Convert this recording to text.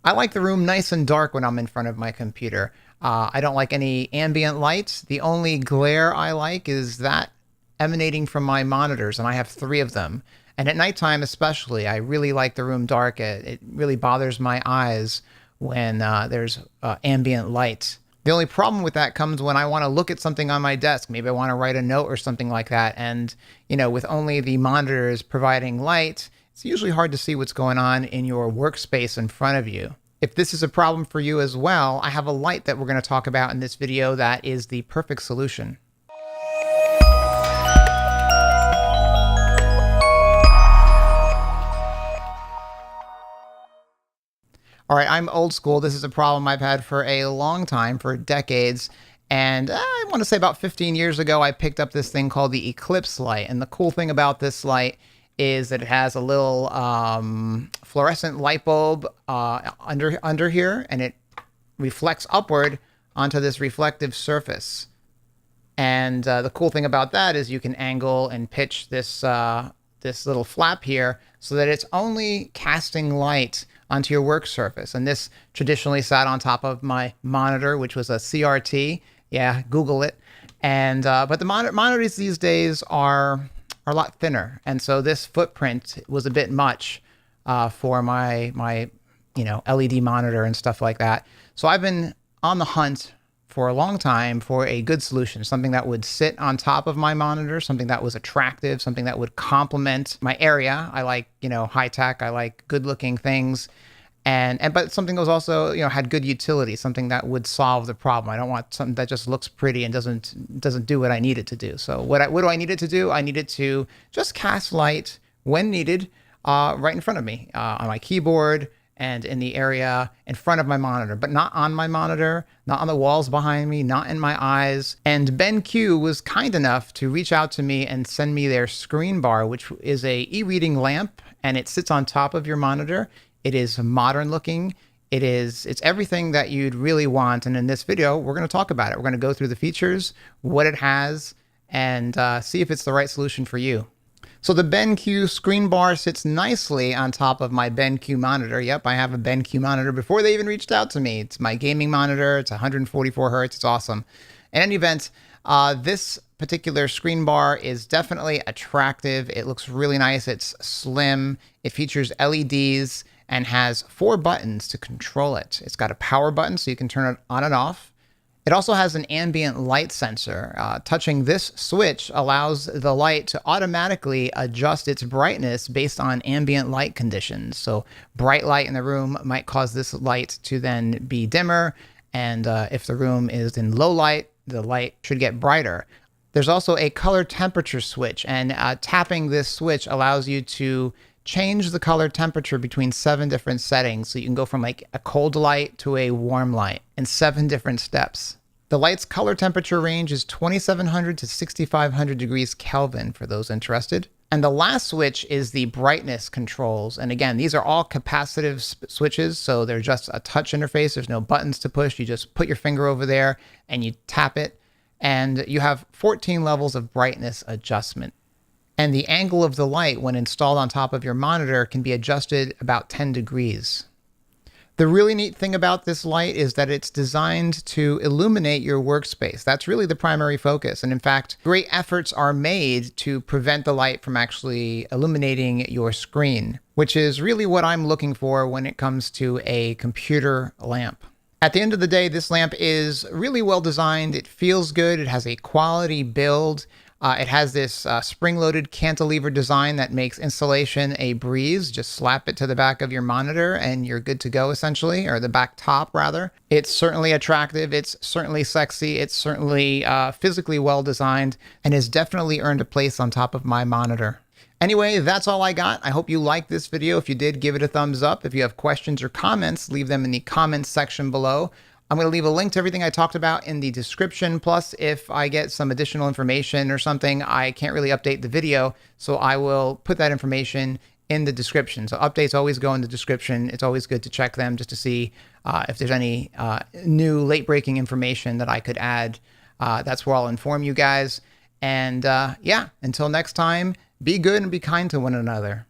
I like the room nice and dark when I'm in front of my computer. I don't like any ambient lights. The only glare I like is that emanating from my monitors, and I have three of them. And at nighttime, especially, I really like the room dark. It really bothers my eyes when there's ambient light. The only problem with that comes when I want to look at something on my desk. Maybe I want to write a note or something like that. And, with only the monitors providing light, it's usually hard to see what's going on in your workspace in front of you. If this is a problem for you as well, I have a light that we're going to talk about in this video that is the perfect solution. All right, I'm old school. This is a problem I've had for a long time, for decades. And I want to say about 15 years ago, I picked up this thing called the Eclipse Light. And the cool thing about this light is that it has a little fluorescent light bulb under here, and it reflects upward onto this reflective surface. And the cool thing about that is you can angle and pitch this little flap here so that it's only casting light onto your work surface. And this traditionally sat on top of my monitor, which was a CRT. Yeah, Google it. And but the monitors these days are a lot thinner, and so this footprint was a bit much for my LED monitor and stuff like that. So I've been on the hunt for a long time for a good solution, something that would sit on top of my monitor, something that was attractive, something that would complement my area. I like, high tech. I like good looking things. But something that was also, had good utility, something that would solve the problem. I don't want something that just looks pretty and doesn't do what I need it to do. So what do I need it to do? I need it to just cast light when needed, right in front of me, on my keyboard and in the area in front of my monitor, but not on my monitor, not on the walls behind me, not in my eyes. And BenQ was kind enough to reach out to me and send me their ScreenBar, which is a e-reading lamp, and it sits on top of your monitor. It is modern looking. It's everything that you'd really want. And in this video, we're going to talk about it. We're going to go through the features, what it has, and see if it's the right solution for you. So the BenQ ScreenBar sits nicely on top of my BenQ monitor. Yep, I have a BenQ monitor before they even reached out to me. It's my gaming monitor. It's 144 hertz. It's awesome. In any event, this particular ScreenBar is definitely attractive. It looks really nice. It's slim. It features LEDs and has 4 buttons to control it. It's got a power button so you can turn it on and off. It also has an ambient light sensor. Touching this switch allows the light to automatically adjust its brightness based on ambient light conditions. So bright light in the room might cause this light to then be dimmer. And if the room is in low light, the light should get brighter. There's also a color temperature switch, and tapping this switch allows you to change the color temperature between 7 different settings. So you can go from like a cold light to a warm light in 7 different steps. The light's color temperature range is 2700 to 6500 degrees Kelvin for those interested. And the last switch is the brightness controls. And again, these are all capacitive switches. So they're just a touch interface. There's no buttons to push. You just put your finger over there and you tap it. And you have 14 levels of brightness adjustment. And the angle of the light when installed on top of your monitor can be adjusted about 10 degrees. The really neat thing about this light is that it's designed to illuminate your workspace. That's really the primary focus. And in fact, great efforts are made to prevent the light from actually illuminating your screen, which is really what I'm looking for when it comes to a computer lamp. At the end of the day, this lamp is really well designed. It feels good. It has a quality build. It has this spring-loaded cantilever design that makes installation a breeze. Just slap it to the back of your monitor and you're good to go, essentially, or the back top, rather. It's certainly attractive. It's certainly sexy. It's certainly physically well designed and has definitely earned a place on top of my monitor. Anyway, that's all I got. I hope you liked this video. If you did, give it a thumbs up. If you have questions or comments, leave them in the comments section below. I'm going to leave a link to everything I talked about in the description. Plus, if I get some additional information or something, I can't really update the video, so I will put that information in the description. So updates always go in the description. It's always good to check them just to see if there's any new late-breaking information that I could add. That's where I'll inform you guys. And yeah, until next time, be good and be kind to one another.